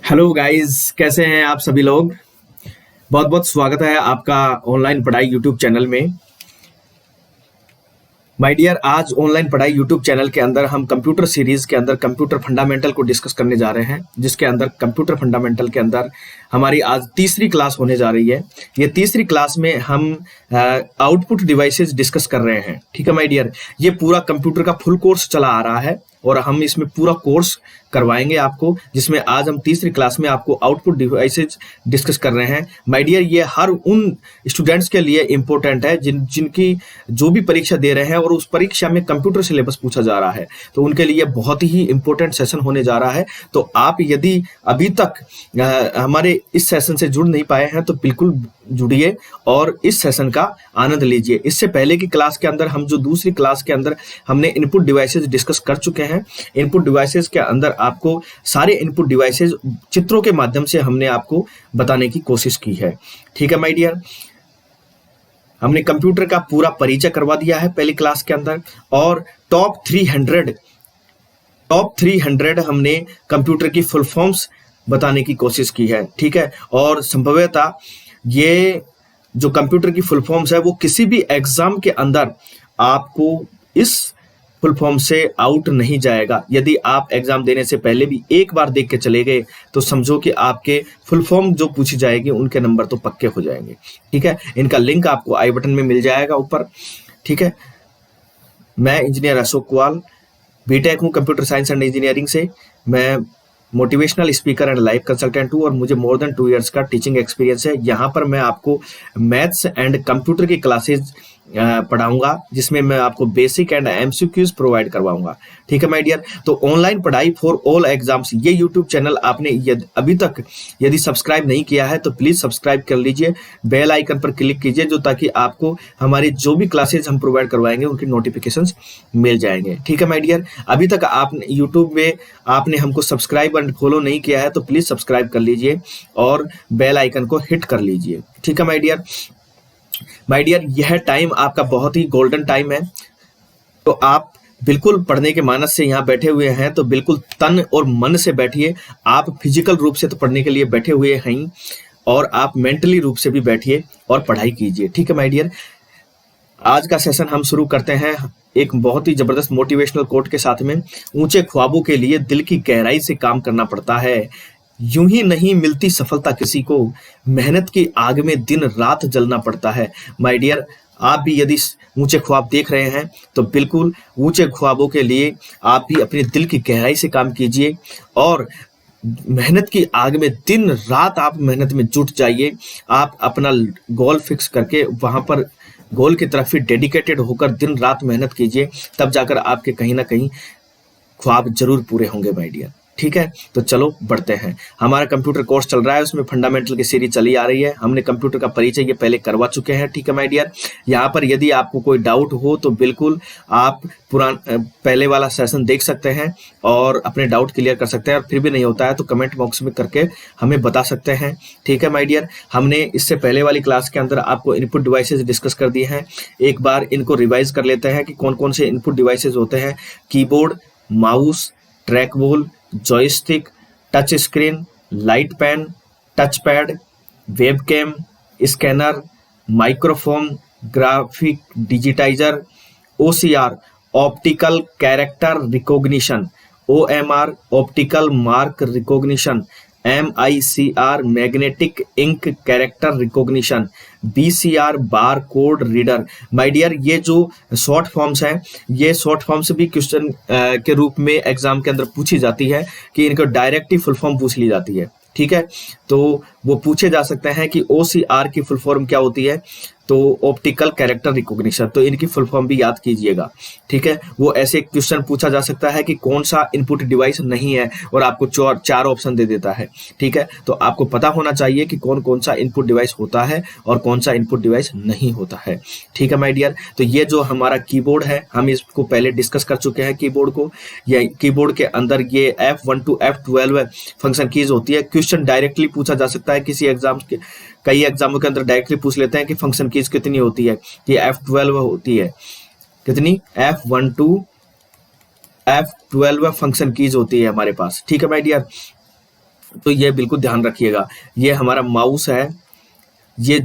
Hello guys, कैसे हैं आप सभी लोग। बहुत बहुत स्वागत है आपका ऑनलाइन पढ़ाई यूट्यूब चैनल में। माय डियर, आज ऑनलाइन पढ़ाई यूट्यूब चैनल के अंदर हम कंप्यूटर सीरीज के अंदर कंप्यूटर फंडामेंटल को डिस्कस करने जा रहे हैं, जिसके अंदर कंप्यूटर फंडामेंटल के अंदर हमारी आज तीसरी क्लास होने जा रही है। ये तीसरी क्लास में हम आउटपुट डिवाइसेस डिस्कस कर रहे हैं। ठीक है माय डियर, ये पूरा कंप्यूटर का फुल कोर्स चला आ रहा है और हम इसमें पूरा कोर्स करवाएंगे आपको, जिसमें आज हम तीसरी क्लास में आपको आउटपुट डिवाइसेज डिस्कस कर रहे हैं। माय डियर, ये हर उन स्टूडेंट्स के लिए इंपॉर्टेंट है जिनकी जो भी परीक्षा दे रहे हैं और उस परीक्षा में कंप्यूटर सिलेबस पूछा जा रहा है, तो उनके लिए बहुत ही इंपॉर्टेंट सेशन होने जा रहा है। तो आप यदि अभी तक हमारे इस सेशन से जुड़ नहीं पाए हैं तो बिल्कुल जुड़िए और इस सेशन का आनंद लीजिए। इससे पहले की क्लास के अंदर हम जो दूसरी क्लास के अंदर हमने इनपुट डिवाइसेस डिस्कस कर चुके हैं। इनपुट डिवाइसेस के अंदर आपको सारे इनपुट डिवाइसेस चित्रों के माध्यम से हमने आपको बताने की कोशिश की है। ठीक है माय डियर, हमने कंप्यूटर का पूरा परिचय करवा दिया है पहली क्लास के अंदर, और टॉप 300 हमने कंप्यूटर की फुल फॉर्म्स बताने की कोशिश की है। ठीक है, और संभवतः ये जो कंप्यूटर की फुल फॉर्म्स है वो किसी भी एग्जाम के अंदर आपको इस फुल फॉर्म से आउट नहीं जाएगा। यदि आप एग्जाम देने से पहले भी एक बार देख के चले गए तो समझो कि आपके फुल फॉर्म जो पूछी जाएगी उनके नंबर तो पक्के हो जाएंगे। ठीक है, इनका लिंक आपको आई बटन में मिल जाएगा ऊपर। ठीक है, मैं इंजीनियर अशोक कुआल, बीटेक हूँ कंप्यूटर साइंस एंड इंजीनियरिंग से। मैं motivational speaker and life consultant हूँ और मुझे मोर देन 2 इयर्स का टीचिंग एक्सपीरियंस है। यहाँ पर मैं आपको मैथ्स एंड कंप्यूटर की क्लासेज पढ़ाऊंगा, जिसमें मैं आपको बेसिक एंड एमसीक्यूज प्रोवाइड करवाऊंगा। ठीक है माय डियर, तो ऑनलाइन पढ़ाई फॉर ऑल एग्जाम्स, ये यूट्यूब चैनल आपने अभी तक यदि सब्सक्राइब नहीं किया है तो प्लीज सब्सक्राइब कर लीजिए, बेल आइकन पर क्लिक कीजिए, जो ताकि आपको हमारी जो भी क्लासेज हम प्रोवाइड करवाएंगे उनकी नोटिफिकेशंस मिल जाएंगे। ठीक है माय डियर, अभी तक आपने यूट्यूब में आपने हमको सब्सक्राइब एंड फॉलो नहीं किया है तो प्लीज सब्सक्राइब कर लीजिए और बेल आइकन को हिट कर लीजिए। ठीक है माय डियर, यह टाइम आपका बहुत ही गोल्डन टाइम है। तो आप बिल्कुल पढ़ने के मानस से यहाँ बैठे हुए हैं तो बिल्कुल तन और मन से बैठिए। आप फिजिकल रूप से तो पढ़ने के लिए बैठे हुए हैं और आप मेंटली रूप से भी बैठिए और पढ़ाई कीजिए। ठीक है माय डियर, आज का सेशन हम शुरू करते हैं एक बहुत ही जबरदस्त मोटिवेशनल कोट के साथ में। ऊंचे ख्वाबों के लिए दिल की गहराई से काम करना पड़ता है, यूं ही नहीं मिलती सफलता किसी को, मेहनत की आग में दिन रात जलना पड़ता है। माय डियर, आप भी यदि ऊंचे ख्वाब देख रहे हैं तो बिल्कुल ऊंचे ख्वाबों के लिए आप भी अपने दिल की गहराई से काम कीजिए और मेहनत की आग में दिन रात आप मेहनत में जुट जाइए। आप अपना गोल फिक्स करके वहां पर गोल की तरफ ही डेडिकेटेड होकर दिन रात मेहनत कीजिए, तब जाकर आपके कहीं ना कहीं ख्वाब जरूर पूरे होंगे माय डियर। ठीक है, तो चलो बढ़ते हैं। हमारा कंप्यूटर कोर्स चल रहा है, उसमें फंडामेंटल की सीरीज चली आ रही है। हमने कंप्यूटर का परिचय ये पहले करवा चुके हैं। ठीक है माय डियर, यहाँ पर यदि आपको कोई डाउट हो तो बिल्कुल आप पहले वाला सेशन देख सकते हैं और अपने डाउट क्लियर कर सकते हैं, और फिर भी नहीं होता है तो कमेंट बॉक्स में करके हमें बता सकते हैं। ठीक है माय डियर, हमने इससे पहले वाली क्लास के अंदर आपको इनपुट डिवाइसेज डिस्कस कर दिए हैं। एक बार इनको रिवाइज कर लेते हैं कि कौन कौन से इनपुट डिवाइसेज होते हैं। Keyboard, mouse, track ball, joystick, touch screen, light pen, touch pad, webcam, scanner, microphone, graphic digitiser, OCR optical character recognition, OMR optical mark recognition, MICR magnetic ink character recognition, BCR bar code reader. My dear, ये जो short forms हैं, ये short forms भी question के रूप में exam के अंदर पूछी जाती है कि इनको डायरेक्ट ही फुल फॉर्म पूछ ली जाती है। ठीक है, तो वो पूछे जा सकते हैं कि OCR की फुल फॉर्म क्या होती है, तो ऑप्टिकल कैरेक्टर रिकॉग्निशन, तो इनकी फुल फॉर्म भी याद कीजिएगा। ठीक है, वो ऐसे क्वेश्चन पूछा जा सकता है कि कौन सा इनपुट डिवाइस नहीं है और आपको चार ऑप्शन दे देता है। ठीक है, तो आपको पता होना चाहिए कि कौन कौन सा इनपुट डिवाइस होता है और कौन सा इनपुट डिवाइस नहीं होता है। ठीक है माय डियर, तो ये जो हमारा कीबोर्ड है, हम इसको पहले डिस्कस कर चुके हैं कीबोर्ड को। ये कीबोर्ड के अंदर ये F1 to F12 function keys होती है। क्वेश्चन डायरेक्टली पूछा जा सकता है किसी एग्जाम के, कई एग्जामों के अंदर डायरेक्टली पूछ लेते हैं कि फंक्शन कीज कितनी होती है, कि F12 होती है। कितनी? F1 to F12 function keys होती है हमारे पास। ठीक है माय डियर, तो ये बिल्कुल ध्यान रखिएगा। ये हमारा माउस है, ये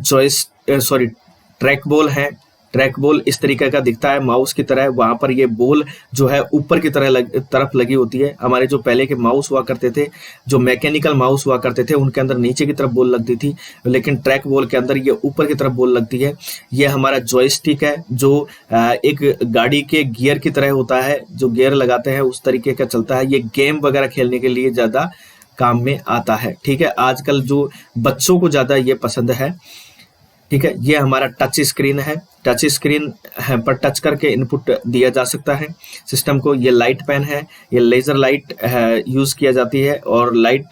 ट्रैक बॉल है। ट्रैक बॉल इस तरीके का दिखता है, माउस की तरह। वहां पर ये बॉल जो है ऊपर की तरफ लगी होती है। हमारे जो पहले के माउस हुआ करते थे, जो मैकेनिकल माउस हुआ करते थे, उनके अंदर नीचे की तरफ बॉल लगती थी, लेकिन ट्रैक बॉल के अंदर ये ऊपर की तरफ बॉल लगती है। ये हमारा जॉयस्टिक है, जो एक गाड़ी के गियर की तरह होता है, जो गियर लगाते हैं उस तरीके का चलता है। ये गेम वगैरह खेलने के लिए ज्यादा काम में आता है। ठीक है, आजकल जो बच्चों को ज्यादा ये पसंद है। ठीक है, ये हमारा टच स्क्रीन है। टच स्क्रीन पर टच करके इनपुट दिया जा सकता है सिस्टम को। ये लाइट पेन है, ये लेजर लाइट यूज किया जाती है और लाइट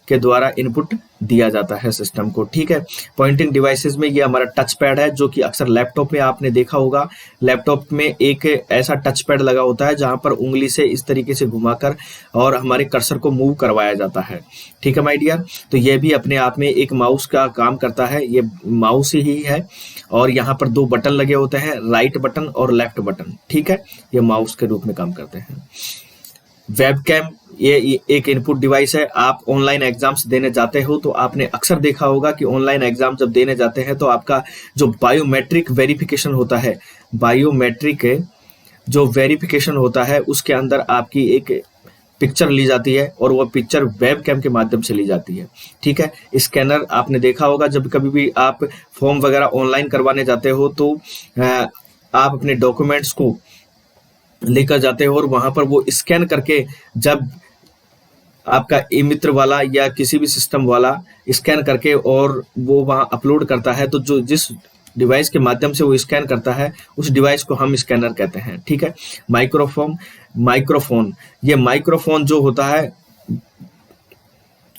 के द्वारा इनपुट दिया जाता है सिस्टम को। ठीक है, पॉइंटिंग डिवाइसेस में ये हमारा टच पैड है, जो कि अक्सर लैपटॉप में आपने देखा होगा। लैपटॉप में एक ऐसा टच पैड लगा होता है जहां पर उंगली से इस तरीके से घुमाकर और हमारे कर्सर को मूव करवाया जाता है। ठीक है माय डियर, तो ये भी अपने आप में एक माउस का काम करता है। ये माउस ही है और यहाँ पर दो बटन लगे होते हैं, राइट बटन और लेफ्ट बटन। ठीक है, ये माउस के रूप में काम करते हैं। वेबकैम ये एक इनपुट डिवाइस है। आप ऑनलाइन एग्जाम्स देने जाते हो तो आपने अक्सर देखा होगा कि ऑनलाइन एग्जाम जब देने जाते हैं तो आपका जो बायोमेट्रिक वेरिफिकेशन होता है, बायोमेट्रिक जो वेरिफिकेशन होता है, उसके अंदर आपकी एक पिक्चर ली जाती है और वो पिक्चर वेबकैम के माध्यम से ली जाती है। ठीक है, स्कैनर आपने देखा होगा, जब कभी भी आप फॉर्म वगैरह ऑनलाइन करवाने जाते हो तो आप अपने डॉक्यूमेंट्स को लेकर जाते हो और वहां पर वो स्कैन करके, जब आपका ई मित्र वाला या किसी भी सिस्टम वाला स्कैन करके और वो वहां अपलोड करता है, तो जो जिस डिवाइस के माध्यम से वो स्कैन करता है उस डिवाइस को हम स्कैनर कहते हैं। ठीक है, माइक्रोफोन ये माइक्रोफोन जो होता है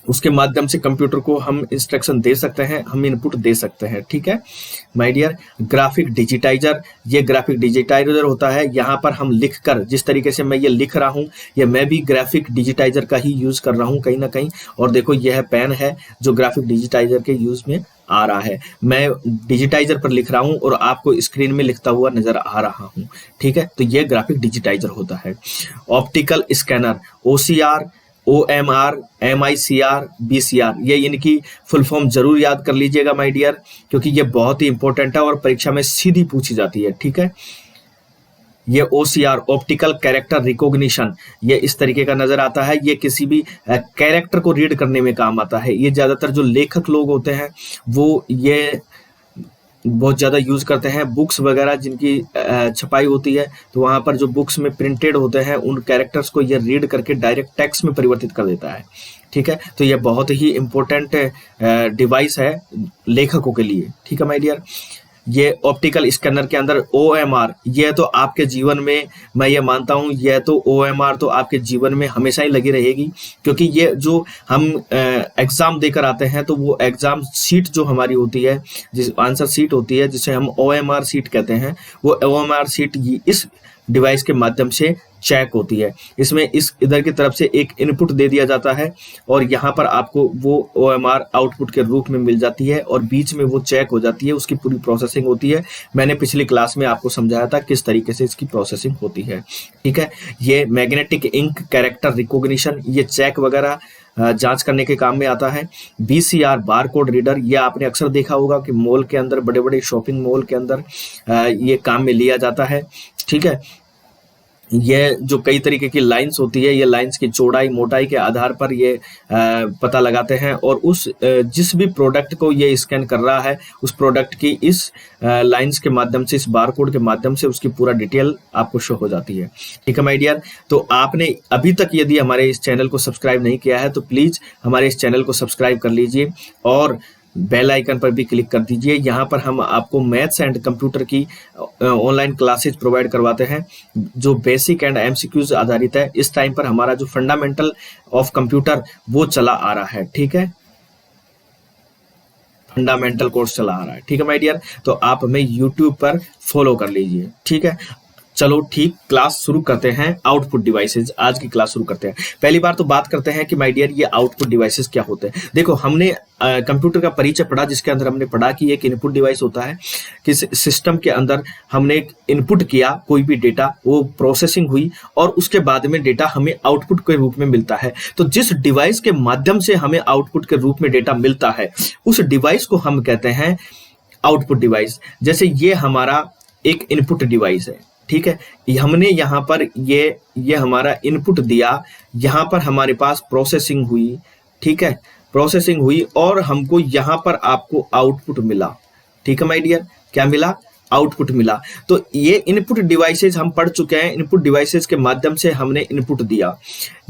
उसके माध्यम से कंप्यूटर को हम इंस्ट्रक्शन दे सकते हैं, हम इनपुट दे सकते हैं। ठीक है माय डियर, ग्राफिक डिजिटाइजर, ये ग्राफिक डिजिटाइजर होता है। यहाँ पर हम लिखकर, जिस तरीके से मैं ये लिख रहा हूँ, ये मैं भी ग्राफिक डिजिटाइजर का ही यूज कर रहा हूँ कहीं ना कहीं। और देखो यह पेन है जो ग्राफिक डिजिटाइजर के यूज में आ रहा है। मैं डिजिटाइजर पर लिख रहा हूं और आपको स्क्रीन में लिखता हुआ नजर आ रहा हूं। ठीक है, तो ये ग्राफिक डिजिटाइजर होता है। Optical scanner, OCR, OMR, MICR, BCR, ये इनकी फुल फॉर्म जरूर याद कर लीजिएगा माय डियर, क्योंकि ये बहुत ही इंपॉर्टेंट है और परीक्षा में सीधी पूछी जाती है। ठीक है, ये OCR, ऑप्टिकल कैरेक्टर रिकॉग्निशन, ये इस तरीके का नजर आता है। ये किसी भी कैरेक्टर को रीड करने में काम आता है। ये ज्यादातर जो लेखक लोग होते हैं वो ये बहुत ज्यादा यूज करते हैं। बुक्स वगैरह जिनकी छपाई होती है, तो वहां पर जो बुक्स में प्रिंटेड होते हैं उन कैरेक्टर्स को ये रीड करके डायरेक्ट टेक्स्ट में परिवर्तित कर देता है। ठीक है, तो ये बहुत ही इंपॉर्टेंट डिवाइस है लेखकों के लिए। ठीक है माय डियर, ये ऑप्टिकल स्कैनर के अंदर OMR, ये तो आपके जीवन में, मैं ये मानता हूं, यह तो OMR तो आपके जीवन में हमेशा ही लगी रहेगी, क्योंकि ये जो हम एग्जाम देकर आते हैं तो वो एग्जाम सीट जो हमारी होती है, जिस आंसर सीट होती है जिसे हम OMR सीट कहते हैं, वो OMR सीट इस डिवाइस के माध्यम से चेक होती है। इसमें इस इधर की तरफ से एक इनपुट दे दिया जाता है और यहाँ पर आपको वो OMR आउटपुट के रूप में मिल जाती है और बीच में वो चेक हो जाती है, उसकी पूरी प्रोसेसिंग होती है। मैंने पिछली क्लास में आपको समझाया था किस तरीके से इसकी प्रोसेसिंग होती है। ठीक है, ये मैग्नेटिक इंक कैरेक्टर रिकॉग्निशन, ये चेक वगैरह जांच करने के काम में आता है। BCR, बारकोड रीडर, ये आपने अक्सर देखा होगा कि मॉल के अंदर, बड़े बड़े शॉपिंग मॉल के अंदर ये काम में लिया जाता है। ठीक है, ये जो कई तरीके की लाइंस होती है, ये लाइंस की चौड़ाई मोटाई के आधार पर ये पता लगाते हैं और उस जिस भी प्रोडक्ट को ये स्कैन कर रहा है उस प्रोडक्ट की इस लाइंस के माध्यम से, इस बारकोड के माध्यम से उसकी पूरा डिटेल आपको शो हो जाती है। ठीक है माय डियर, तो आपने अभी तक यदि हमारे इस चैनल को सब्सक्राइब नहीं किया है तो प्लीज हमारे इस चैनल को सब्सक्राइब कर लीजिए और बेल आइकन पर भी क्लिक कर दीजिए। यहाँ पर हम आपको मैथ्स एंड कंप्यूटर की ऑनलाइन क्लासेज प्रोवाइड करवाते हैं जो बेसिक एंड MCQs आधारित है। इस टाइम पर हमारा जो फंडामेंटल ऑफ कंप्यूटर वो चला आ रहा है। ठीक है, फंडामेंटल कोर्स चला आ रहा है। ठीक है माय डियर, तो आप हमें YouTube पर फॉलो कर लीजिए। ठीक है, चलो ठीक, क्लास शुरू करते हैं। आउटपुट डिवाइसेस, आज की क्लास शुरू करते हैं। पहली बार तो बात करते हैं कि माय डियर ये आउटपुट डिवाइसेस क्या होते हैं। देखो, हमने कंप्यूटर का परिचय पढ़ा, जिसके अंदर हमने पढ़ा कि एक इनपुट डिवाइस होता है कि सिस्टम के अंदर हमने एक इनपुट किया कोई भी डेटा, वो प्रोसेसिंग हुई और उसके बाद में डेटा हमें आउटपुट के रूप में मिलता है। तो जिस डिवाइस के माध्यम से हमें आउटपुट के रूप में डेटा मिलता है, उस डिवाइस को हम कहते हैं आउटपुट डिवाइस। जैसे ये हमारा एक इनपुट डिवाइस है, ठीक है। हमने यहाँ पर ये हमारा इनपुट दिया, यहाँ पर हमारे पास प्रोसेसिंग हुई, ठीक है, प्रोसेसिंग हुई और हमको यहाँ पर आपको आउटपुट मिला, ठीक है माय डियर। क्या मिला? आउटपुट मिला। तो ये इनपुट डिवाइसेस हम पढ़ चुके हैं। इनपुट डिवाइसेस के माध्यम से हमने इनपुट दिया,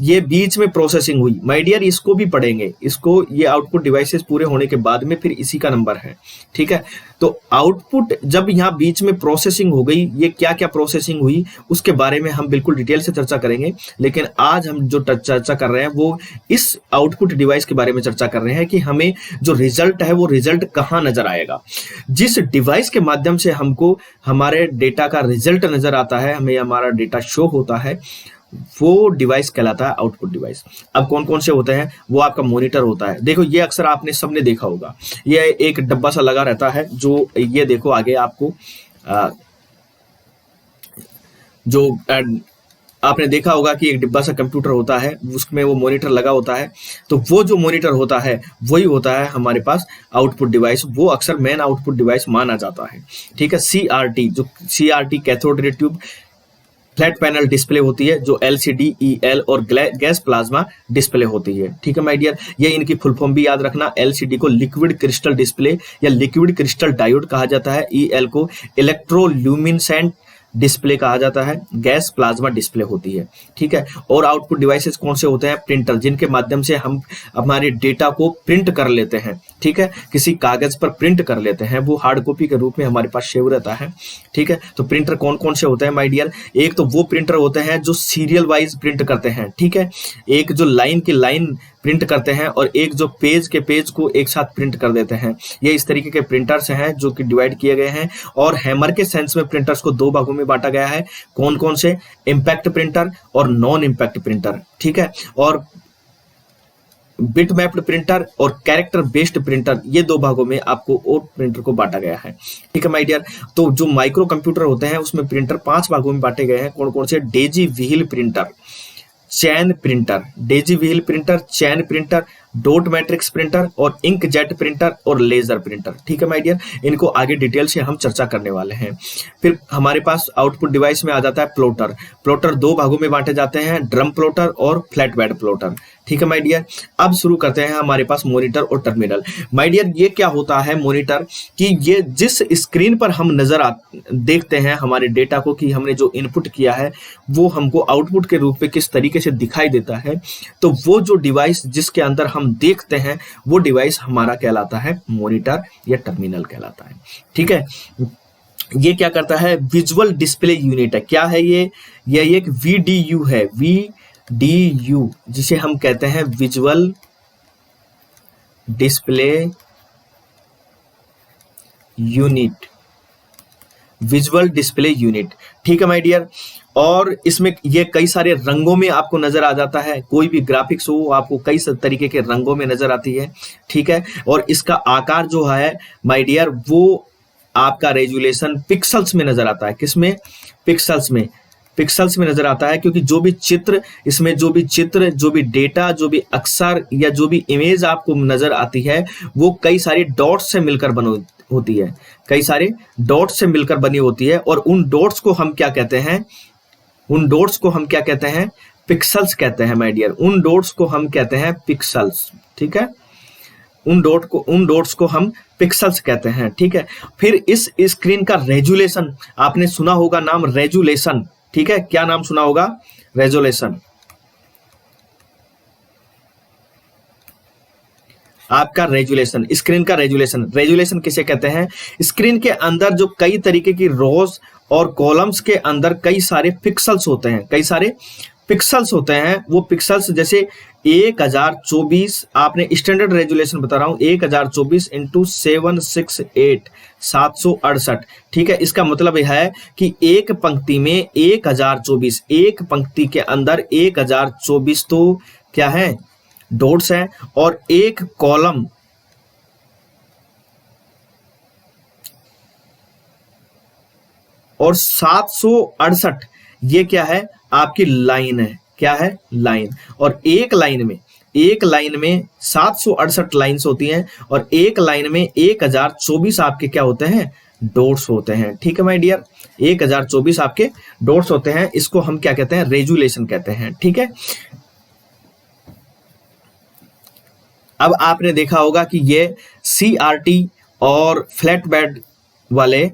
ये बीच में प्रोसेसिंग हुई। माय डियर इसको भी पढ़ेंगे, इसको, ये आउटपुट डिवाइसेस पूरे होने के बाद में फिर इसी का नंबर है, ठीक है। तो आउटपुट जब यहाँ बीच में प्रोसेसिंग हो गई, ये क्या क्या प्रोसेसिंग हुई उसके बारे में हम बिल्कुल डिटेल से चर्चा करेंगे। लेकिन आज हम जो चर्चा कर रहे हैं वो इस आउटपुट डिवाइस के बारे में चर्चा कर रहे हैं कि हमें जो रिजल्ट है वो रिजल्ट कहाँ नजर आएगा। जिस डिवाइस के माध्यम से हमको हमारे डेटा का रिजल्ट नजर आता है, हमें हमारा डेटा शो होता है, वो डिवाइस कहलाता है आउटपुट डिवाइस। अब कौन कौन से होते हैं? वो आपका मॉनिटर होता है। देखो, ये अक्सर आपने सबने देखा होगा, ये एक डब्बा सा लगा रहता है, जो ये देखो आगे आपको जो आपने देखा होगा कि एक डिब्बा सा कंप्यूटर होता है, उसमें वो मॉनिटर लगा होता है। तो वो जो मॉनिटर होता है वही होता है हमारे पास आउटपुट डिवाइस। वो अक्सर मेन आउटपुट डिवाइस माना जाता है, ठीक है। CRT, जो CRT cathode ray tube flat panel display होती है, जो LCD, EL और गैस प्लाज्मा डिस्प्ले होती है, ठीक है माय डियर। ये इनकी फुल फॉर्म भी याद रखना। LCD को लिक्विड क्रिस्टल डिस्प्ले या लिक्विड क्रिस्टल डायोड कहा जाता है। EL को इलेक्ट्रोल्यूमिनेसेंट डिस्प्ले कहा जाता है। गैस प्लाज्मा डिस्प्ले होती है, ठीक है। और आउटपुट डिवाइसेस कौन से होते हैं? प्रिंटर, जिनके माध्यम से हम हमारे डेटा को प्रिंट कर लेते हैं, ठीक है, किसी कागज पर प्रिंट कर लेते हैं, वो हार्ड कॉपी के रूप में हमारे पास सेव रहता है, ठीक है। तो प्रिंटर कौन कौन से होते हैं माय डियर? एक तो वो प्रिंटर होते हैं जो सीरियल वाइज प्रिंट करते हैं, ठीक है, एक जो लाइन की लाइन प्रिंट करते हैं और एक जो पेज के पेज को एक साथ प्रिंट कर देते हैं। ये इस तरीके के प्रिंटर्स हैं जो कि डिवाइड किए गए हैं। और हैमर के सेंस में प्रिंटर्स को दो भागों में बांटा गया है। कौन कौन से? इम्पैक्ट प्रिंटर और नॉन इम्पैक्ट प्रिंटर, ठीक है। और बिट मैप्ड प्रिंटर और कैरेक्टर बेस्ड प्रिंटर, ये दो भागों में आपको और प्रिंटर को बांटा गया है, ठीक है माय डियर। तो जो माइक्रो कंप्यूटर होते हैं उसमें प्रिंटर 5 भागों में बांटे गए हैं। कौन कौन से? Daisy wheel printer, chain printer, Daisy wheel printer, chain printer, dot matrix printer और इंक जेट प्रिंटर और लेजर प्रिंटर, ठीक है माय डियर। इनको आगे डिटेल से हम चर्चा करने वाले हैं। फिर हमारे पास आउटपुट डिवाइस में आ जाता है प्लॉटर। प्लॉटर 2 भागों में बांटे जाते हैं, ड्रम प्लॉटर और फ्लैट बेड प्लॉटर, ठीक है माय डियर। अब शुरू करते हैं हमारे पास मॉनिटर और टर्मिनल। माय डियर, ये क्या होता है मॉनिटर? कि ये जिस स्क्रीन पर हम देखते हैं हमारे डेटा को, कि हमने जो इनपुट किया है वो हमको आउटपुट के रूप में किस तरीके से दिखाई देता है, तो वो जो डिवाइस जिसके अंदर हम देखते हैं वो डिवाइस हमारा कहलाता है मॉनिटर या टर्मिनल कहलाता है, ठीक है। ये क्या करता है? विजुअल डिस्प्ले यूनिट है। क्या है ये? एक VDU है, VDU, जिसे हम कहते हैं visual display unit, visual display unit, ठीक है माय डियर। और इसमें ये कई सारे रंगों में आपको नजर आ जाता है। कोई भी ग्राफिक्स हो आपको कई तरीके के रंगों में नजर आती है, ठीक है। और इसका आकार जो है माय डियर वो आपका रेजुलेशन पिक्सल्स में नजर आता है। किसमें? पिक्सल्स में, पिक्सल्स में नजर आता है, क्योंकि जो भी चित्र इसमें, जो भी डेटा, जो भी अक्षर या जो भी इमेज आपको नजर आती है वो कई सारी डॉट्स से मिलकर बनी होती है, कई सारे डॉट्स से मिलकर बनी होती है। और उन डॉट्स को हम क्या कहते हैं? उन डॉट्स को हम क्या कहते हैं? पिक्सल्स कहते हैं माय डियर। उन डॉट्स को हम कहते हैं पिक्सल्स, ठीक है। उन डॉट्स को हम पिक्सल्स कहते हैं, ठीक है। फिर इस स्क्रीन का रेजुलेशन, आपने सुना होगा नाम रेजुलेशन, ठीक है। क्या नाम सुना होगा? रेजुलेशन। आपका रेजुलेशन, स्क्रीन का रेजुलेशन किसे कहते हैं? स्क्रीन के अंदर जो कई तरीके की रोज और कॉलम्स के अंदर कई सारे पिक्सल्स होते हैं, कई सारे पिक्सल्स होते हैं, वो पिक्सल्स जैसे 1024, आपने स्टैंडर्ड रेजुलेशन बता रहा हूं, 1024 इंटू 768 768, ठीक है। इसका मतलब यह है कि एक पंक्ति में 1024, एक पंक्ति के अंदर 1024 तो क्या है, डॉट्स हैं, और एक कॉलम और 768 ये क्या है, आपकी लाइन है, क्या है, लाइन। और एक लाइन में 768 लाइन्स होती हैं, और एक लाइन में 1024 आपके क्या होते हैं, डॉट्स होते हैं, ठीक है माय डियर। 1024 आपके डॉट्स होते हैं, इसको हम क्या कहते हैं, रेजुलेशन कहते हैं, ठीक है। अब आपने देखा होगा कि ये CRT और फ्लैट बेड वाले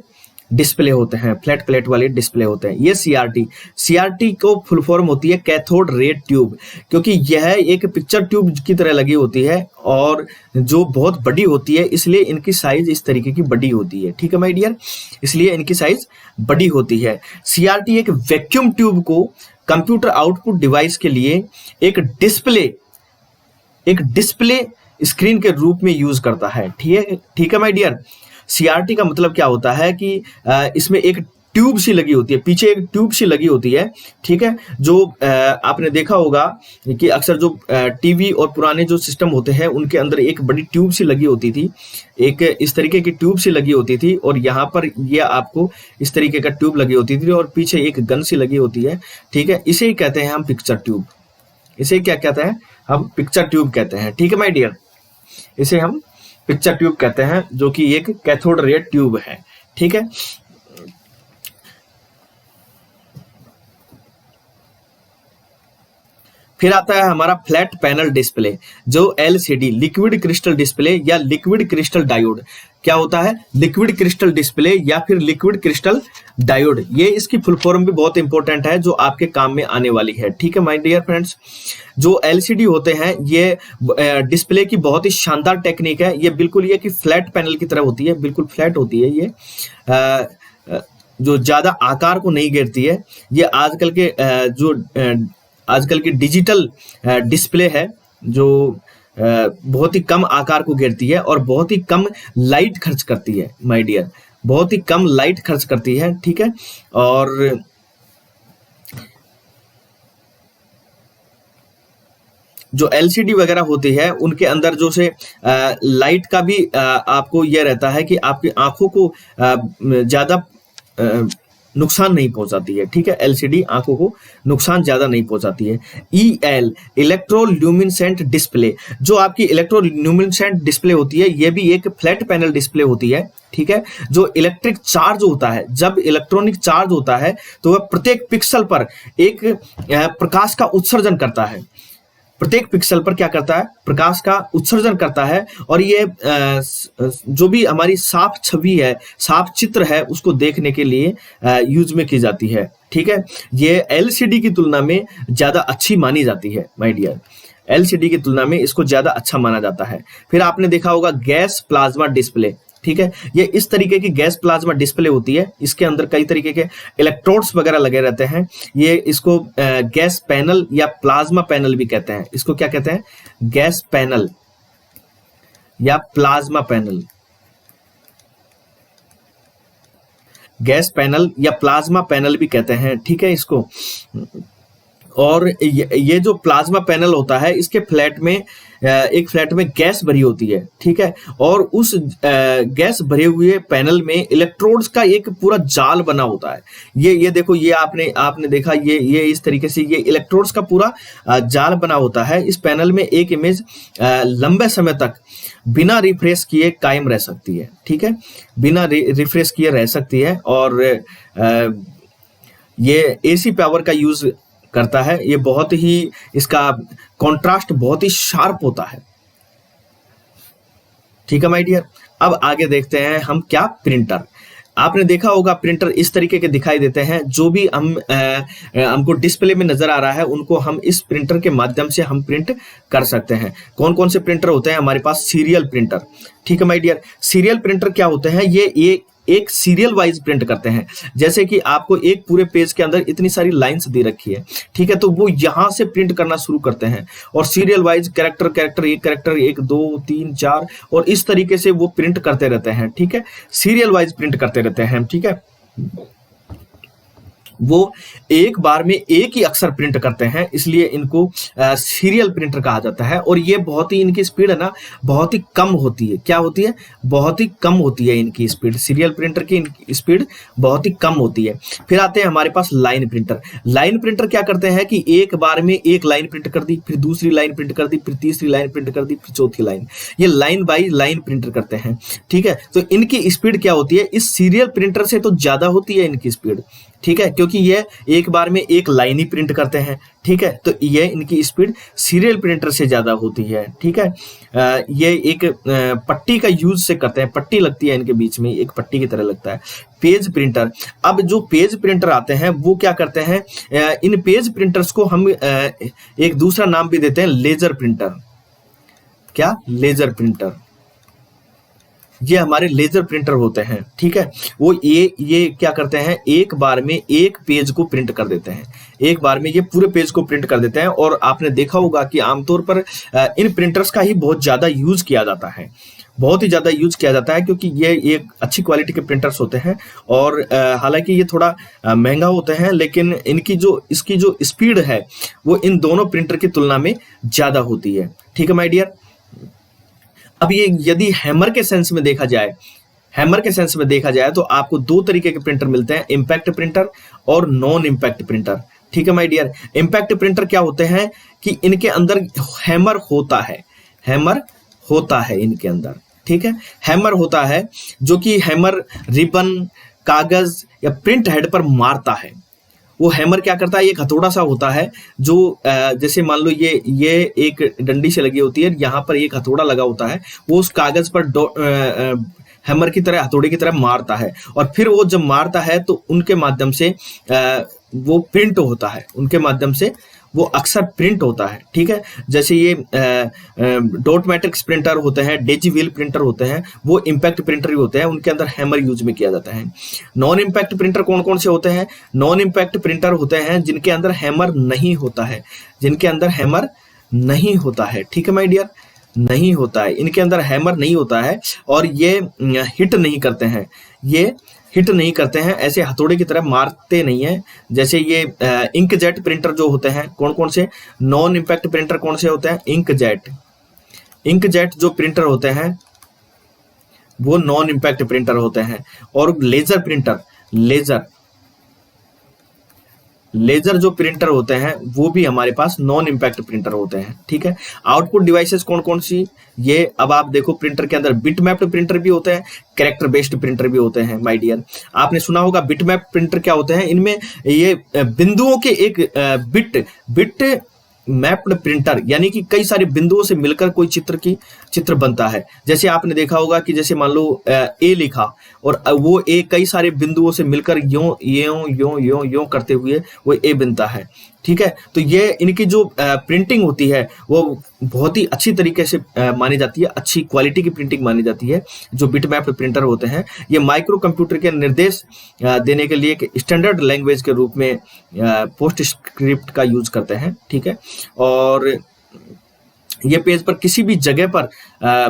डिस्प्ले होते हैं, फ्लैट प्लेट वाले डिस्प्ले होते हैं। ये CRT को फुल फॉर्म होती है कैथोड रे ट्यूब, क्योंकि यह एक पिक्चर ट्यूब की तरह लगी होती है और जो बहुत बड़ी होती है, इसलिए इनकी साइज इस तरीके की बड़ी होती है, ठीक है माय डियर, इसलिए इनकी साइज बड़ी होती है। CRT एक वैक्यूम ट्यूब को कंप्यूटर आउटपुट डिवाइस के लिए एक डिस्प्ले स्क्रीन के रूप में यूज करता है, ठीक है माय डियर। CRT का मतलब क्या होता है कि इसमें एक ट्यूब सी लगी होती है, पीछे एक ट्यूब सी लगी होती है, ठीक है। जो आपने देखा होगा कि अक्सर जो टीवी और पुराने जो सिस्टम होते हैं उनके अंदर एक बड़ी ट्यूब सी लगी होती थी, एक इस तरीके की ट्यूब सी लगी होती थी, और यहाँ पर ये आपको इस तरीके का ट्यूब लगी होती थी, और पीछे एक गन सी लगी होती है, ठीक है। इसे ही कहते हैं हम पिक्चर ट्यूब, इसे क्या कहते हैं, हम पिक्चर ट्यूब कहते हैं, ठीक है माय डियर। इसे हम पिक्चर ट्यूब कहते हैं, जो कि एक कैथोड रे ट्यूब है, ठीक है। फिर आता है हमारा फ्लैट पैनल डिस्प्ले, जो LCD लिक्विड क्रिस्टल डिस्प्ले या लिक्विड क्रिस्टल डायोड। क्या होता है, लिक्विड क्रिस्टल डिस्प्ले या फिर लिक्विड क्रिस्टल डायोड। ये इसकी फुल फॉर्म भी बहुत इंपॉर्टेंट है, जो आपके काम में आने वाली है, ठीक है माय डियर फ्रेंड्स। जो LCD होते हैं, ये डिस्प्ले की बहुत ही शानदार टेक्निक है। ये बिल्कुल ये कि फ्लैट पैनल की तरह होती है, बिल्कुल फ्लैट होती है ये, जो ज्यादा आकार को नहीं घेरती है। ये आजकल की डिजिटल डिस्प्ले है, जो बहुत ही कम आकार को घेरती है और बहुत ही कम लाइट खर्च करती है माय डियर, बहुत ही कम लाइट खर्च करती है, ठीक है। और जो LCD वगैरह होती है उनके अंदर जो से लाइट का भी आपको यह रहता है कि आपकी आंखों को ज्यादा नुकसान नहीं पहुंचाती है, ठीक है। LCD आंखों को नुकसान ज्यादा नहीं पहुंचाती है। EL इलेक्ट्रोल्यूमिनेसेंट डिस्प्ले, जो आपकी इलेक्ट्रोल्यूमिनेसेंट डिस्प्ले होती है, ये भी एक फ्लैट पैनल डिस्प्ले होती है, ठीक है। जो इलेक्ट्रिक चार्ज होता है, जब इलेक्ट्रॉनिक चार्ज होता है तो वह प्रत्येक पिक्सल पर एक प्रकाश का उत्सर्जन करता है, प्रत्येक पिक्सल पर क्या करता है, प्रकाश का उत्सर्जन करता है। और ये जो भी हमारी साफ छवि है, साफ चित्र है, उसको देखने के लिए यूज में की जाती है, ठीक है। ये LCD की तुलना में ज्यादा अच्छी मानी जाती है माय डियर, LCD की तुलना में इसको ज्यादा अच्छा माना जाता है। फिर आपने देखा होगा गैस प्लाज्मा डिस्प्ले, ठीक है। ये इस तरीके की गैस प्लाज्मा डिस्प्ले होती है, इसके अंदर कई तरीके के इलेक्ट्रोड्स वगैरह लगे रहते हैं। ये इसको गैस पैनल या प्लाज्मा पैनल भी कहते हैं। इसको क्या कहते हैं, गैस पैनल या प्लाज्मा पैनल, गैस पैनल या प्लाज्मा पैनल भी कहते हैं, ठीक है इसको। और ये जो प्लाज्मा पैनल होता है, इसके फ्लैट में एक फ्लैट में गैस भरी होती है, ठीक है। और उस गैस भरे हुए पैनल में इलेक्ट्रोड्स का एक पूरा जाल बना होता है। ये देखो, ये आपने देखा, ये इस तरीके से ये इलेक्ट्रोड्स का पूरा जाल बना होता है। इस पैनल में एक इमेज लंबे समय तक बिना रिफ्रेश किए कायम रह सकती है, ठीक है, बिना रिफ्रेश किए रह सकती है। और ये AC पावर का यूज करता है। ये बहुत ही, इसका कंट्रास्ट बहुत ही शार्प होता है, ठीक है माय डियर। अब आगे देखते हैं हम क्या, प्रिंटर। आपने देखा होगा प्रिंटर इस तरीके के दिखाई देते हैं। जो भी हमको डिस्प्ले में नजर आ रहा है, उनको हम इस प्रिंटर के माध्यम से हम प्रिंट कर सकते हैं। कौन कौन से प्रिंटर होते हैं हमारे पास, सीरियल प्रिंटर, ठीक है माय डियर। सीरियल प्रिंटर क्या होते हैं, ये एक सीरियल वाइज प्रिंट करते हैं। जैसे कि आपको एक पूरे पेज के अंदर इतनी सारी लाइंस दे रखी है, ठीक है, तो वो यहां से प्रिंट करना शुरू करते हैं और सीरियल वाइज कैरेक्टर कैरेक्टर 1 2 3 4 और इस तरीके से वो प्रिंट करते रहते हैं, ठीक है, सीरियल वाइज प्रिंट करते रहते हैं, ठीक है। वो एक बार में एक ही अक्षर प्रिंट करते हैं, इसलिए इनको सीरियल प्रिंटर कहा जाता है। और ये बहुत ही, इनकी स्पीड है ना बहुत ही कम होती है। क्या होती है? बहुत ही कम होती है इनकी स्पीड। सीरियल प्रिंटर की स्पीड बहुत ही कम होती है। फिर आते हैं हमारे पास लाइन प्रिंटर। लाइन प्रिंटर क्या करते हैं कि एक बार में एक लाइन प्रिंट कर दी, फिर दूसरी लाइन प्रिंट कर दी, फिर तीसरी लाइन प्रिंट कर दी, फिर चौथी लाइन। ये लाइन बाय लाइन प्रिंटर करते हैं, ठीक है। तो इनकी स्पीड क्या होती है? इस सीरियल प्रिंटर से तो ज्यादा होती है इनकी स्पीड, ठीक है, क्योंकि ये एक बार में एक लाइन ही प्रिंट करते हैं, ठीक है। तो ये इनकी स्पीड सीरियल प्रिंटर से ज्यादा होती है, ठीक है। ये एक पट्टी का यूज से करते हैं, पट्टी लगती है इनके बीच में, एक पट्टी की तरह लगता है। Page printer. अब जो पेज प्रिंटर आते हैं वो क्या करते हैं, इन पेज प्रिंटर्स को हम एक दूसरा नाम भी देते हैं, लेजर प्रिंटर। क्या? Laser printer. ये हमारे लेजर प्रिंटर होते हैं, ठीक है। वो ये क्या करते हैं, एक बार में एक पेज को प्रिंट कर देते हैं, एक बार में ये पूरे पेज को प्रिंट कर देते हैं। और आपने देखा होगा कि आमतौर पर इन प्रिंटर्स का ही बहुत ज्यादा यूज किया जाता है, बहुत ही ज्यादा यूज किया जाता है, क्योंकि ये एक अच्छी क्वालिटी के प्रिंटर्स होते हैं। और हालांकि ये थोड़ा महंगा होते हैं, लेकिन इसकी जो स्पीड है वो इन दोनों प्रिंटर की तुलना में ज्यादा होती है, ठीक है माय डियर। अब ये यदि हैमर के सेंस में देखा जाए, हैमर के सेंस में देखा जाए तो आपको दो तरीके के प्रिंटर मिलते हैं, इंपैक्ट प्रिंटर और नॉन इंपैक्ट प्रिंटर, ठीक है माय डियर। इंपैक्ट प्रिंटर क्या होते हैं कि इनके अंदर हैमर होता है, हैमर होता है इनके अंदर, ठीक है। हैमर होता है जो कि हैमर रिबन, कागज या प्रिंट हेड पर मारता है। वो हैमर क्या करता है, एक हथौड़ा सा होता है जो जैसे मान लो ये एक डंडी से लगी होती है, यहाँ पर एक हथौड़ा लगा होता है, वो उस कागज पर हैमर की तरह, हथौड़े की तरह मारता है। और फिर वो जब मारता है तो उनके माध्यम से वो प्रिंट होता है, उनके माध्यम से वो अक्सर प्रिंट होता है, ठीक है। जैसे ये डॉट मैट्रिक्स प्रिंटर होते हैं, डेजी व्हील प्रिंटर होते हैं, वो इंपैक्ट प्रिंटर ही होते हैं, उनके अंदर हैमर यूज में किया जाता है। नॉन इंपैक्ट प्रिंटर कौन कौन से होते हैं? नॉन इंपैक्ट प्रिंटर होते हैं जिनके अंदर हैमर नहीं होता है, जिनके अंदर हैमर नहीं होता है, ठीक है माय डियर, नहीं होता है, इनके अंदर हैमर नहीं होता है। और ये हिट नहीं करते हैं, ये हिट नहीं करते हैं, ऐसे हथौड़े की तरह मारते नहीं है। जैसे ये इंकजेट प्रिंटर जो होते हैं, कौन कौन से नॉन इंपैक्ट प्रिंटर कौन से होते हैं? इंकजेट जो प्रिंटर होते हैं वो नॉन इंपैक्ट प्रिंटर होते हैं। और लेजर प्रिंटर, लेजर जो प्रिंटर होते हैं वो भी हमारे पास नॉन इंपैक्ट प्रिंटर होते हैं, ठीक है। आउटपुट डिवाइसेस कौन कौन सी? ये अब आप देखो, प्रिंटर के अंदर बिट मैप्ड प्रिंटर भी होते हैं, कैरेक्टर बेस्ड प्रिंटर भी होते हैं माय डियर। आपने सुना होगा बिट मैप प्रिंटर क्या होते हैं? इनमें ये बिंदुओं के एक बिट मैप्ड प्रिंटर, यानी कि कई सारे बिंदुओं से मिलकर कोई चित्र बनता है। जैसे आपने देखा होगा कि जैसे मान लो ए लिखा और वो ए कई सारे बिंदुओं से मिलकर यों करते हुए वो ए बनता है, ठीक है। तो ये इनकी जो प्रिंटिंग होती है वो बहुत ही अच्छी तरीके से मानी जाती है, अच्छी क्वालिटी की प्रिंटिंग मानी जाती है। जो बिटमैप प्रिंटर होते हैं ये माइक्रो कंप्यूटर के निर्देश देने के लिए एक स्टैंडर्ड लैंग्वेज के रूप में पोस्ट स्क्रिप्ट का यूज करते हैं, ठीक है। और ये पेज पर किसी भी जगह पर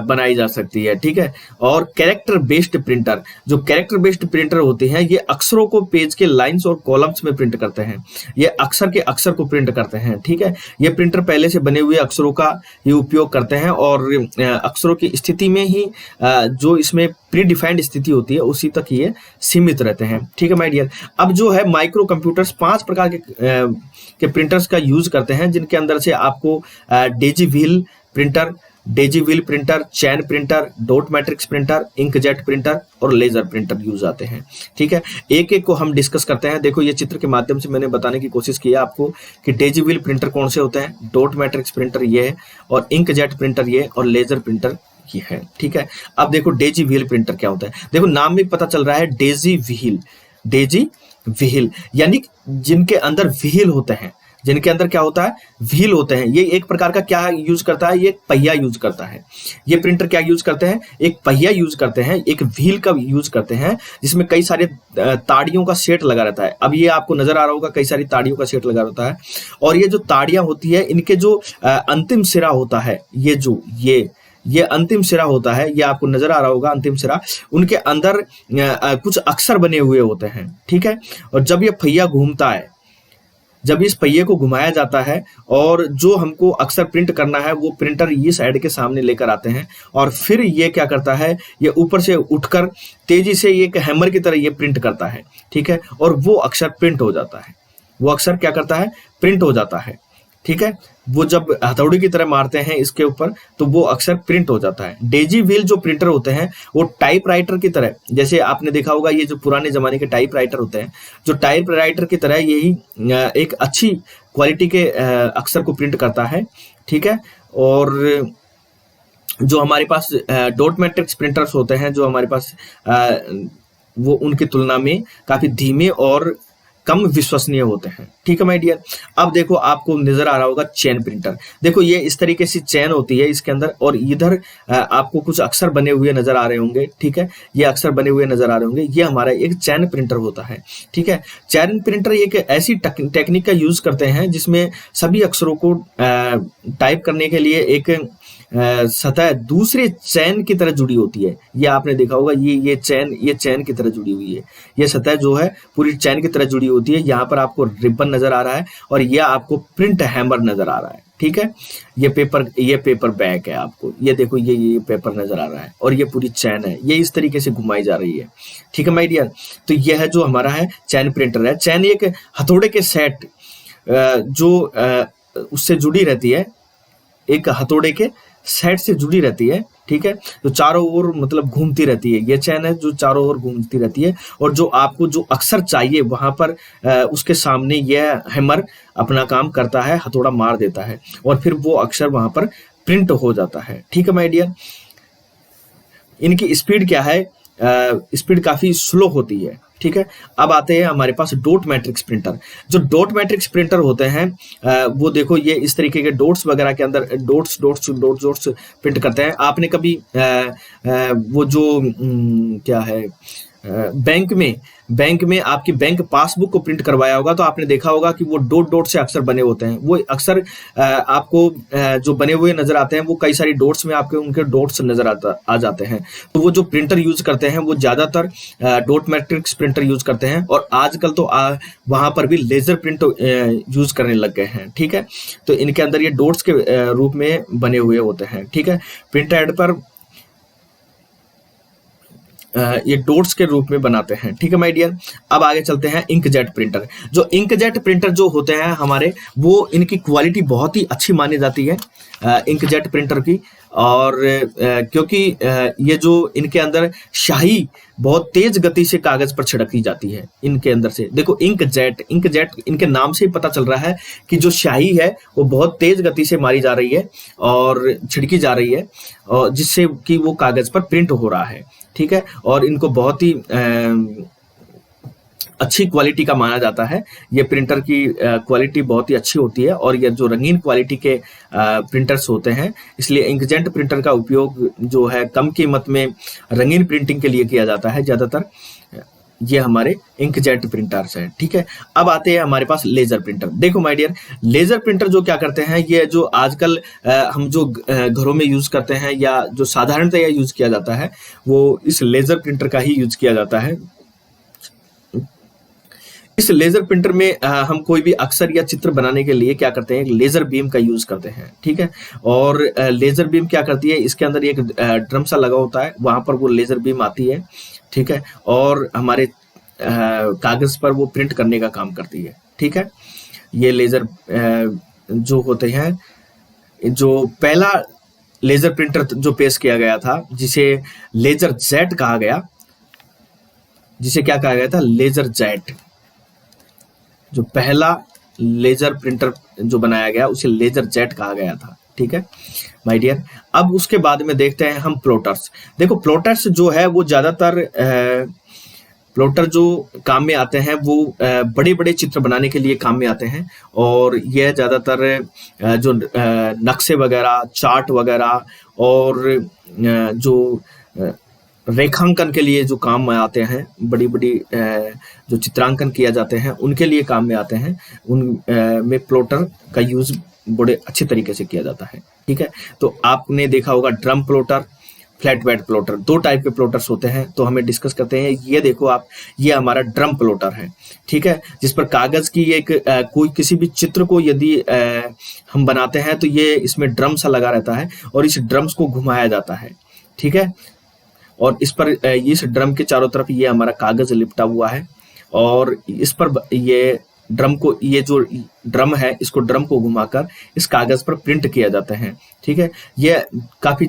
बनाई जा सकती है, ठीक है। और कैरेक्टर बेस्ड प्रिंटर, जो कैरेक्टर बेस्ड प्रिंटर होते हैं ये अक्षरों को पेज के लाइंस और कॉलम्स में प्रिंट करते हैं, ये अक्षर के अक्षर को प्रिंट करते हैं, ठीक है। ये प्रिंटर पहले से बने हुए अक्षरों का ही उपयोग करते हैं और अक्षरों की स्थिति में ही जो इसमें प्री डिफाइंड स्थिति होती है उसी तक ये सीमित रहते हैं, ठीक है माय डियर। अब जो है माइक्रो कंप्यूटर्स 5 प्रकार के प्रिंटर्स का यूज करते हैं, जिनके अंदर से आपको daisy wheel printer, chain printer, dot matrix printer, inkjet printer और लेजर प्रिंटर यूज आते हैं, ठीक है। एक एक को हम डिस्कस करते हैं। देखो ये चित्र के माध्यम से मैंने बताने की कोशिश की है आपको कि डेजी व्हील प्रिंटर कौन से होते हैं, डॉट मैट्रिक्स प्रिंटर ये है और इंकजेट प्रिंटर ये और लेजर प्रिंटर ये है, ठीक है। अब देखो डेजी व्हील प्रिंटर क्या होता है। देखो नाम में पता चल रहा है डेजी व्हील, यानी जिनके अंदर व्हील होते हैं, जिनके अंदर क्या होता है, व्हील होते हैं। ये एक प्रकार का क्या यूज करता है, ये एक पहिया यूज करता है। ये प्रिंटर क्या यूज करते हैं, एक पहिया यूज करते हैं, एक व्हील का यूज करते हैं, जिसमें कई सारे ताड़ियों का सेट लगा रहता है। अब ये आपको नजर आ रहा होगा, कई सारी ताड़ियों का सेट लगा रहता है। और ये जो ताड़ियां होती है, इनके जो अंतिम सिरा होता है, ये अंतिम सिरा होता है, ये आपको नजर आ रहा होगा अंतिम सिरा, उनके अंदर कुछ अक्षर बने हुए होते हैं, ठीक है। और जब ये पहिया घूमता है, जब इस पहिए को घुमाया जाता है और जो हमको अक्षर प्रिंट करना है, वो प्रिंटर ये साइड के सामने लेकर आते हैं, और फिर ये क्या करता है, ये ऊपर से उठकर तेजी से ये एक हैमर की तरह ये प्रिंट करता है, ठीक है। और वो अक्षर प्रिंट हो जाता है, वो अक्षर क्या करता है, प्रिंट हो जाता है, ठीक है। वो जब हथौड़ी की तरह मारते हैं इसके ऊपर, तो वो अक्षर प्रिंट हो जाता है। डेजी व्हील जो प्रिंटर होते हैं, वो टाइपराइटर की तरह, जैसे आपने देखा होगा ये जो पुराने जमाने के टाइपराइटर होते हैं, जो टाइपराइटर की तरह यही एक अच्छी क्वालिटी के अक्षर को प्रिंट करता है, ठीक है। और जो हमारे पास डॉट मैट्रिक्स प्रिंटर्स होते हैं, जो हमारे पास वो उनकी तुलना में काफी धीमे और कम विश्वसनीय होते हैं, ठीक है माय डियर। अब देखो आपको नजर आ रहा होगा चेन प्रिंटर। देखो ये इस तरीके से चेन होती है इसके अंदर, और इधर आपको कुछ अक्षर बने हुए नजर आ रहे होंगे, ठीक है। ये अक्षर बने हुए नजर आ रहे होंगे, ये हमारा एक चेन प्रिंटर होता है, ठीक है। चेन प्रिंटर एक ऐसी टेक्निक का यूज करते हैं जिसमें सभी अक्षरों को टाइप करने के लिए एक सतह दूसरे चैन की तरह जुड़ी होती है। ये आपने देखा होगा, ये चैन की तरह जुड़ी हुई है। ये सतह जो है पूरी चैन की तरह जुड़ी होती है। यहाँ पर आपको रिबन नजर आ रहा है, और ये आपको प्रिंट हैमर नजर आ रहा है, ठीक है। ये पेपर बैग है, आपको ये देखो, ये पेपर नजर आ रहा है, और ये पूरी चैन है, ये इस तरीके से घुमाई जा रही है, ठीक है माय डियर। तो यह है जो हमारा है चैन प्रिंटर है। चैन एक हथौड़े के सेट जो उससे जुड़ी रहती है, एक हथौड़े के सेट से जुड़ी रहती है, ठीक है। तो चारों ओर मतलब घूमती रहती है, ये चैन है जो चारों ओर घूमती रहती है, और जो आपको जो अक्षर चाहिए वहां पर उसके सामने यह हैमर अपना काम करता है, हथौड़ा मार देता है, और फिर वो अक्षर वहां पर प्रिंट हो जाता है, ठीक है माय डियर। इनकी स्पीड क्या है, स्पीड काफी स्लो होती है, ठीक है। अब आते हैं हमारे पास डॉट मैट्रिक्स प्रिंटर। जो डॉट मैट्रिक्स प्रिंटर होते हैं, वो देखो ये इस तरीके के डॉट्स वगैरह के अंदर डॉट्स प्रिंट करते हैं। आपने कभी वो जो क्या है, बैंक में आपकी बैंक पासबुक को प्रिंट करवाया होगा, तो आपने देखा होगा कि वो डॉट से अक्षर बने होते हैं। वो अक्षर आपको जो बने हुए नजर आते हैं, वो कई सारी डॉट्स में आपके उनके डॉट्स नजर आ जाते हैं। तो वो जो प्रिंटर यूज करते हैं, वो ज्यादातर डॉट मैट्रिक्स प्रिंटर यूज करते हैं, और आजकल तो वहां पर भी लेजर प्रिंट यूज करने लग गए हैं, ठीक है। तो इनके अंदर ये डॉट्स के रूप में बने हुए होते हैं, ठीक है। प्रिंटर हेड पर ये डॉट्स के रूप में बनाते हैं, ठीक है माय डियर। अब आगे चलते हैं इंकजेट प्रिंटर। जो इंकजेट प्रिंटर जो होते हैं हमारे, वो इनकी क्वालिटी बहुत ही अच्छी मानी जाती है इंकजेट प्रिंटर की, और क्योंकि ये जो इनके अंदर स्याही बहुत तेज गति से कागज पर छिड़की जाती है इनके अंदर से। देखो इंकजेट इनके नाम से ही पता चल रहा है कि जो स्याही है वो बहुत तेज गति से मारी जा रही है और छिड़की जा रही है, और जिससे कि वो कागज पर प्रिंट हो रहा है, ठीक है। और इनको बहुत ही अच्छी क्वालिटी का माना जाता है। ये प्रिंटर की क्वालिटी बहुत ही अच्छी होती है, और ये जो रंगीन क्वालिटी के प्रिंटर्स होते हैं, इसलिए इंकजेट प्रिंटर का उपयोग जो है कम कीमत में रंगीन प्रिंटिंग के लिए किया जाता है ज्यादातर। ये हमारे इंकजेट प्रिंटर्स हैं, ठीक है। अब आते हैं हमारे पास लेजर प्रिंटर। देखो माय डियर, लेजर प्रिंटर जो क्या करते हैं, ये जो आजकल हम जो घरों में यूज करते हैं, या जो साधारणतः यूज किया जाता है, वो इस लेजर प्रिंटर का ही यूज किया जाता है। इस लेजर प्रिंटर में हम कोई भी अक्षर या चित्र बनाने के लिए क्या करते हैं, एक लेजर बीम का यूज करते हैं, ठीक है। और लेजर बीम क्या करती है, इसके अंदर एक ड्रम सा लगा होता है, वहां पर वो लेजर बीम आती है, ठीक है, और हमारे कागज पर वो प्रिंट करने का काम करती है, ठीक है। ये लेजर जो होते हैं, जो पहला लेजर प्रिंटर जो पेश किया गया था, जिसे लेजर जेट कहा गया, जिसे क्या कहा गया था, लेजर जेट। जो पहला लेजर प्रिंटर जो बनाया गया उसे लेजर जेट कहा गया था, ठीक है माय डियर। अब उसके बाद में देखते हैं हम प्लॉटर्स। देखो प्लॉटर्स जो है वो ज्यादातर प्लॉटर जो काम में आते हैं वो बड़े बड़े चित्र बनाने के लिए काम में आते हैं, और यह ज़्यादातर जो नक्शे वगैरह, चार्ट वगैरह और जो रेखांकन के लिए जो काम में आते हैं, बड़ी बड़ी जो चित्रांकन किया जाते हैं उनके लिए काम में आते हैं, उन में प्लॉटर का यूज़ बड़े अच्छे तरीके से किया जाता है। ठीक है, तो आपने देखा होगा drum plotter, flat bed plotter, दो टाइप के प्लॉटर्स होते हैं, तो हमें डिस्कस करते हैं। ये देखो आप, ये हमारा ड्रम प्लॉटर है, ठीक है, जिस पर कागज की एक कोई किसी भी चित्र को यदि हम बनाते हैं तो ये इसमें ड्रम सा लगा रहता है और इस ड्रम्स को घुमाया जाता है। ठीक है, और इस पर इस ड्रम के चारों तरफ ये हमारा कागज लिपटा हुआ है, और इस पर ये ड्रम को, ये जो ड्रम है इसको, ड्रम को घुमाकर इस कागज पर प्रिंट किया जाता है। ठीक है, ये काफी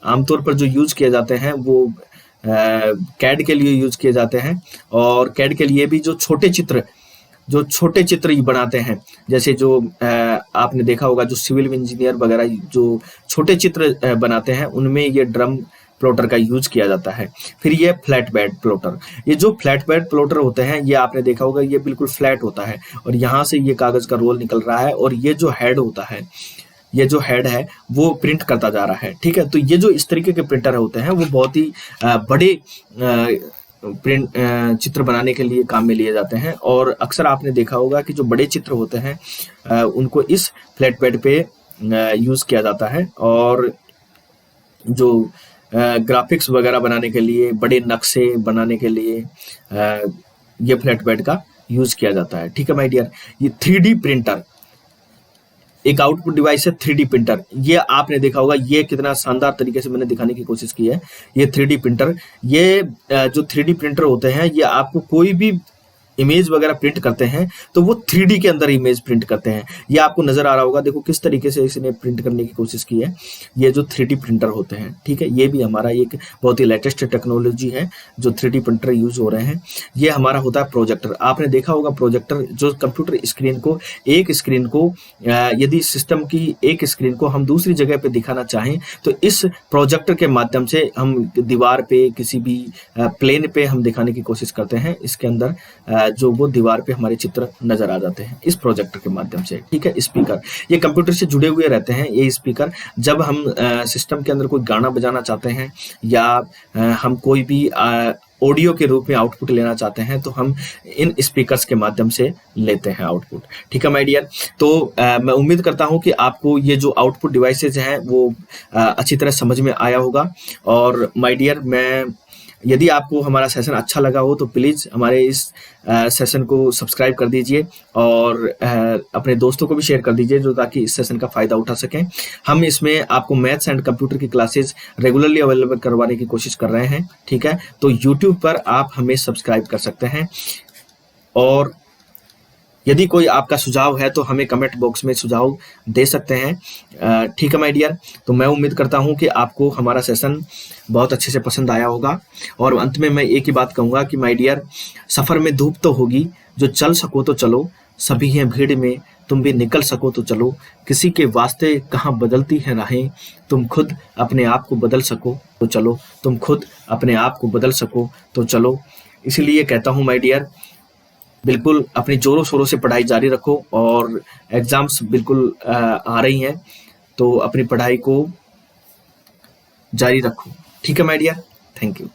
आमतौर पर जो यूज किए जाते हैं वो कैड के लिए यूज किए जाते हैं, और कैड के लिए भी जो छोटे चित्र ही बनाते हैं, जैसे जो आपने देखा होगा जो सिविल इंजीनियर वगैरह जो छोटे चित्र बनाते हैं उनमें ये ड्रम प्लॉटर का यूज किया जाता है। फिर ये फ्लैट बेड प्लॉटर, ये जो फ्लैट बेड प्लॉटर होते हैं ये आपने देखा होगा ये बिल्कुल फ्लैट होता है और यहाँ से ये कागज का रोल निकल रहा है, और ये जो हेड होता है, ये जो हेड है वो प्रिंट करता जा रहा है। ठीक है, तो ये जो इस तरीके के प्रिंटर होते हैं वो बहुत ही बड़े प्रिंट चित्र बनाने के लिए काम में लिए जाते हैं, और अक्सर आपने देखा होगा कि जो बड़े चित्र होते हैं उनको इस फ्लैट बेड पे यूज किया जाता है, और जो ग्राफिक्स वगैरह बनाने के लिए, बड़े नक्शे बनाने के लिए ये फ्लैट बेड का यूज किया जाता है। ठीक है माय डियर, ये 3D प्रिंटर एक आउटपुट डिवाइस है, 3D प्रिंटर। ये आपने देखा होगा, ये कितना शानदार तरीके से मैंने दिखाने की कोशिश की है। ये 3D प्रिंटर, ये जो 3D प्रिंटर होते हैं ये आपको कोई भी इमेज वगैरह प्रिंट करते हैं तो वो 3D के अंदर इमेज प्रिंट करते हैं। ये आपको नजर आ रहा होगा, देखो किस तरीके से इसने प्रिंट करने की कोशिश की है। ये जो 3D प्रिंटर होते हैं, ठीक है, ये भी हमारा एक बहुत ही लेटेस्ट टेक्नोलॉजी है जो 3D प्रिंटर यूज हो रहे हैं। ये हमारा होता है प्रोजेक्टर। आपने देखा होगा प्रोजेक्टर, जो कंप्यूटर स्क्रीन को, एक स्क्रीन को यदि सिस्टम की एक स्क्रीन को हम दूसरी जगह पे दिखाना चाहें तो इस प्रोजेक्टर के माध्यम से हम दीवार पे, किसी भी प्लेन पे हम दिखाने की कोशिश करते हैं। इसके अंदर जो वो दीवार पे हमारे चित्र नजर आ जाते हैं इस प्रोजेक्टर के माध्यम से। ठीक है, स्पीकर, ये कंप्यूटर से जुड़े हुए रहते हैं ये स्पीकर। जब हम सिस्टम के अंदर कोई गाना बजाना चाहते हैं या हम कोई भी ऑडियो के रूप में आउटपुट लेना चाहते हैं तो हम इन स्पीकर्स के माध्यम से लेते हैं आउटपुट। ठीक है माय डियर, तो मैं उम्मीद करता हूं कि आपको ये जो आउटपुट डिवाइसेज हैं वो अच्छी तरह समझ में आया होगा। और माय डियर, मैं यदि आपको हमारा सेशन अच्छा लगा हो तो प्लीज़ हमारे इस सेशन को सब्सक्राइब कर दीजिए और अपने दोस्तों को भी शेयर कर दीजिए जो ताकि इस सेशन का फ़ायदा उठा सकें। हम इसमें आपको मैथ्स एंड कंप्यूटर की क्लासेस रेगुलरली अवेलेबल करवाने की कोशिश कर रहे हैं। ठीक है, तो यूट्यूब पर आप हमें सब्सक्राइब कर सकते हैं, और यदि कोई आपका सुझाव है तो हमें कमेंट बॉक्स में सुझाव दे सकते हैं। ठीक है माय डियर, तो मैं उम्मीद करता हूं कि आपको हमारा सेशन बहुत अच्छे से पसंद आया होगा। और अंत में मैं एक ही बात कहूँगा कि माय डियर, सफ़र में धूप तो होगी, जो चल सको तो चलो, सभी हैं भीड़ में, तुम भी निकल सको तो चलो, किसी के वास्ते कहाँ बदलती हैं राहें, तुम खुद अपने आप को बदल सको तो चलो, तुम खुद अपने आप को बदल सको तो चलो। इसलिए कहता हूँ माय डियर, बिल्कुल अपनी जोरों शोरों से पढ़ाई जारी रखो, और एग्ज़ाम्स बिल्कुल आ रही हैं तो अपनी पढ़ाई को जारी रखो। ठीक है माय डियर, थैंक यू।